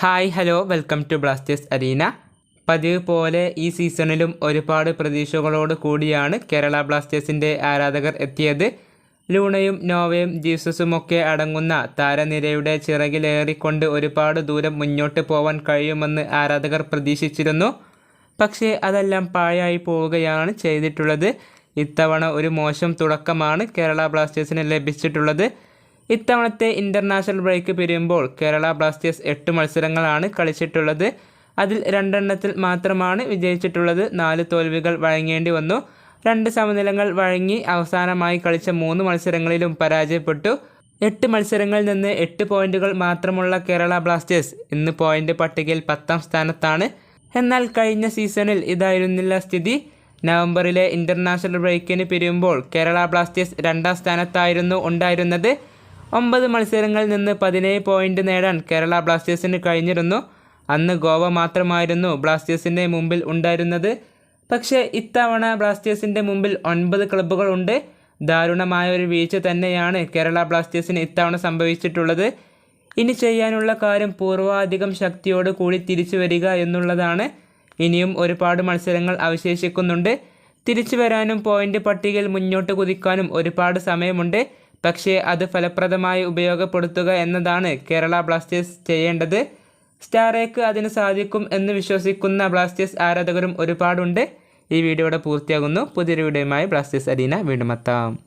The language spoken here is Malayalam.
Hi hello welcome to Blasters Arena. പതിവ് പോലെ ഈ സീസണിലും ഒരുപാട് പ്രതീക്ഷകളോട് കൂടിയാണ് കേരള ബ്ലാസ്റ്റേഴ്സിൻ്റെ ആരാധകർ എത്തിയത്. ലൂണയും നോവയും ജീസസുമൊക്കെ അടങ്ങുന്ന താരനിരയുടെ ചിറകിലേറിക്കൊണ്ട് ഒരുപാട് ദൂരം മുന്നോട്ട് പോവാൻ കഴിയുമെന്ന് ആരാധകർ പ്രതീക്ഷിച്ചിരുന്നു. പക്ഷേ അതെല്ലാം പാഴായി പോവുകയാണ് ചെയ്തിട്ടുള്ളത്. ഇത്തവണ ഒരു മോശം തുടക്കമാണ് കേരള ബ്ലാസ്റ്റേഴ്സിന് ലഭിച്ചിട്ടുള്ളത്. ഇത്തവണത്തെ ഇൻ്റർനാഷണൽ ബ്രേക്ക് പിരിയുമ്പോൾ കേരള ബ്ലാസ്റ്റേഴ്സ് 8 മത്സരങ്ങളാണ് കളിച്ചിട്ടുള്ളത്. അതിൽ 2 എണ്ണത്തിൽ മാത്രമാണ് വിജയിച്ചിട്ടുള്ളത്. 4 തോൽവികൾ വഴങ്ങേണ്ടി വന്നു. 2 സമനിലകൾ വഴങ്ങി അവസാനമായി കളിച്ച 3 മത്സരങ്ങളിലും പരാജയപ്പെട്ടു. 8 മത്സരങ്ങളിൽ നിന്ന് 8 പോയിന്റുകൾ മാത്രമുള്ള കേരള ബ്ലാസ്റ്റേഴ്സ് ഇന്ന് പോയിന്റ് പട്ടികയിൽ 10ാം സ്ഥാനത്താണ്. എന്നാൽ കഴിഞ്ഞ സീസണിൽ ഇതായിരുന്നില്ല സ്ഥിതി. നവംബറിലെ ഇൻ്റർനാഷണൽ ബ്രേക്കിന് പിരിയുമ്പോൾ കേരള ബ്ലാസ്റ്റേഴ്സ് 2ാം സ്ഥാനത്തായിരുന്നു ഉണ്ടായിരുന്നത്. 9 മത്സരങ്ങളിൽ നിന്ന് 17 പോയിന്റ് നേടാൻ കേരള ബ്ലാസ്റ്റേഴ്സിന് കഴിഞ്ഞിരുന്നു. അന്ന് ഗോവ മാത്രമായിരുന്നു ബ്ലാസ്റ്റേഴ്സിൻ്റെ മുമ്പിൽ ഉണ്ടായിരുന്നത്. പക്ഷേ ഇത്തവണ ബ്ലാസ്റ്റേഴ്സിൻ്റെ മുമ്പിൽ 9 ക്ലബ്ബുകളുണ്ട്. ദാരുണമായ ഒരു വീഴ്ച തന്നെയാണ് കേരള ബ്ലാസ്റ്റേഴ്സിന് ഇത്തവണ സംഭവിച്ചിട്ടുള്ളത്. ഇനി ചെയ്യാനുള്ള കാര്യം പൂർവാധികം ശക്തിയോട് കൂടി തിരിച്ചു വരിക എന്നുള്ളതാണ്. ഇനിയും ഒരുപാട് മത്സരങ്ങൾ അവശേഷിക്കുന്നുണ്ട്. തിരിച്ചു വരാനും പോയിന്റ് പട്ടികയിൽ മുന്നോട്ട് കുതിക്കാനും ഒരുപാട് സമയമുണ്ട്. പക്ഷേ അത് ഫലപ്രദമായി ഉപയോഗപ്പെടുത്തുക എന്നതാണ് കേരള ബ്ലാസ്റ്റേഴ്സ് ചെയ്യേണ്ടത്. സ്റ്റാറേക്ക് അതിന് സാധിക്കും എന്ന് വിശ്വസിക്കുന്ന ബ്ലാസ്റ്റേഴ്സ് ആരാധകരും ഒരുപാടുണ്ട്. ഈ വീഡിയോയുടെ പൂർത്തിയാകുന്നു. പുതിയൊരു വീഡിയോയുമായി ബ്ലാസ്റ്റേഴ്സ് അരീന വീണ്ടും എത്താം.